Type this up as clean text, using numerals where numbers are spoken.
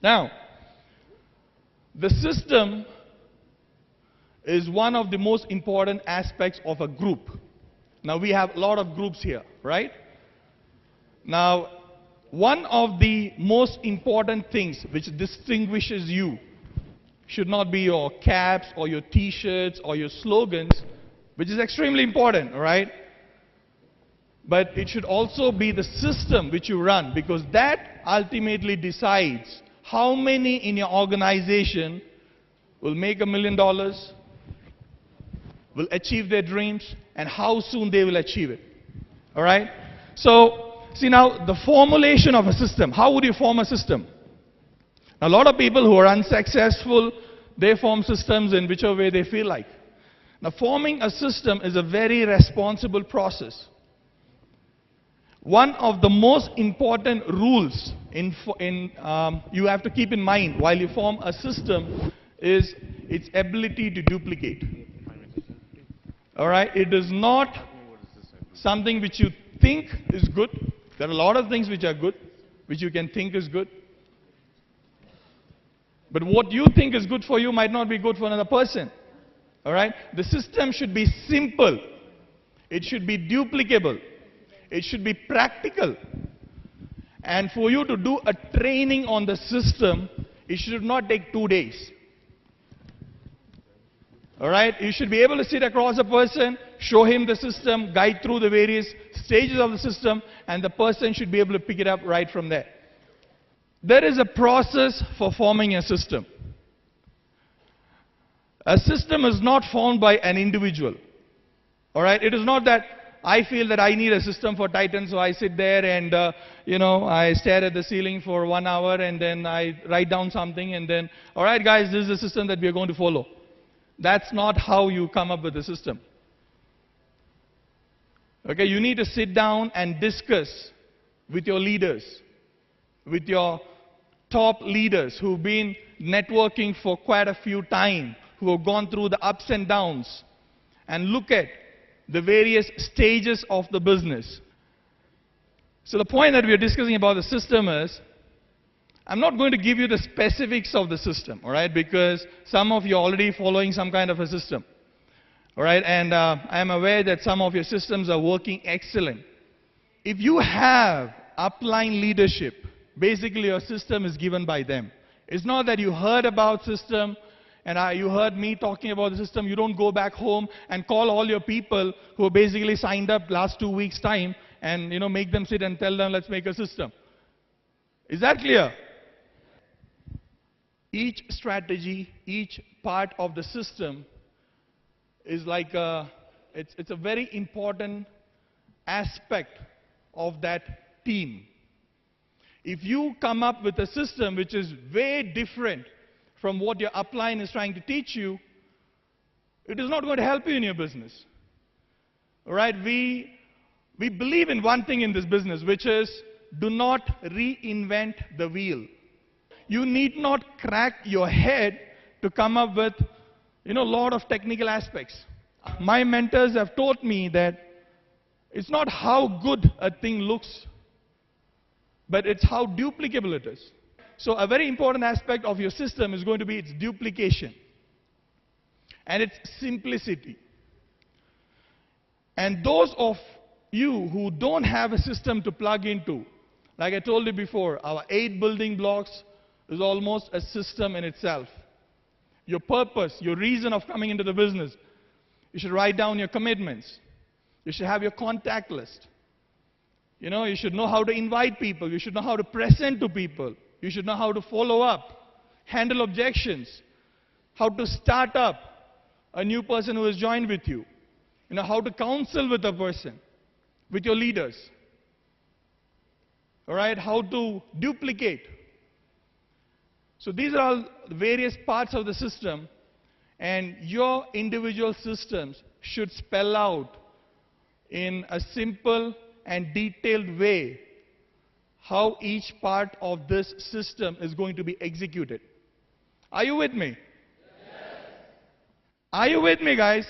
Now, the system is one of the most important aspects of a group. Now, we have a lot of groups here, right? Now, one of the most important things which distinguishes you should not be your caps or your t-shirts or your slogans, which is extremely important, right? But it should also be the system which you run, because that ultimately decides how many in your organization will make $1 million, will achieve their dreams, and how soon they will achieve it. All right? So, see now, the formulation of a system. How would you form a system? A lot of people who are unsuccessful, they form systems in whichever way they feel like. Now, forming a system is a very responsible process. One of the most important rules you have to keep in mind while you form a system is its ability to duplicate. All right? It is not something which you think is good. There are a lot of things which are good, which you can think is good. But what you think is good for you might not be good for another person. All right? The system should be simple. It should be duplicable. It should be practical. And for you to do a training on the system, it should not take 2 days. All right? You should be able to sit across a person, show him the system, guide through the various stages of the system, and the person should be able to pick it up right from there. There is a process for forming a system. A system is not formed by an individual. All right? It is not that I feel that I need a system for Titan, so I sit there and, I stare at the ceiling for 1 hour and then I write down something and then, all right, guys, this is the system that we are going to follow. That's not how you come up with a system. Okay, you need to sit down and discuss with your leaders, with your top leaders who've been networking for quite a few time, who have gone through the ups and downs, and look at the various stages of the business. So the point that we are discussing about the system is, I'm not going to give you the specifics of the system, all right, because some of you are already following some kind of a system, all right, and I am aware that some of your systems are working excellent. If you have upline leadership, basically your system is given by them. It's not that you heard about system, and you heard me talking about the system, you don't go back home and call all your people who basically signed up last 2 weeks' time and, make them sit and tell them, let's make a system. Is that clear? Each strategy, each part of the system is like it's a very important aspect of that team. If you come up with a system which is way different from what your upline is trying to teach you, it is not going to help you in your business. All right? We believe in one thing in this business, which is do not reinvent the wheel. You need not crack your head to come up with, a lot of technical aspects. My mentors have taught me that it's not how good a thing looks, but it's how duplicable it is. So a very important aspect of your system is going to be its duplication and its simplicity. And those of you who don't have a system to plug into, like I told you before, our 8 building blocks is almost a system in itself. Your purpose, your reason of coming into the business. You should write down your commitments. You should have your contact list. You should know how to invite people. You should know how to present to people. You should know how to follow up, handle objections, how to start up a new person who has joined with you. How to counsel with a person, with your leaders. All right, how to duplicate. So these are all the various parts of the system, and your individual systems should spell out in a simple and detailed way how each part of this system is going to be executed. Are you with me? Yes. Are you with me, guys?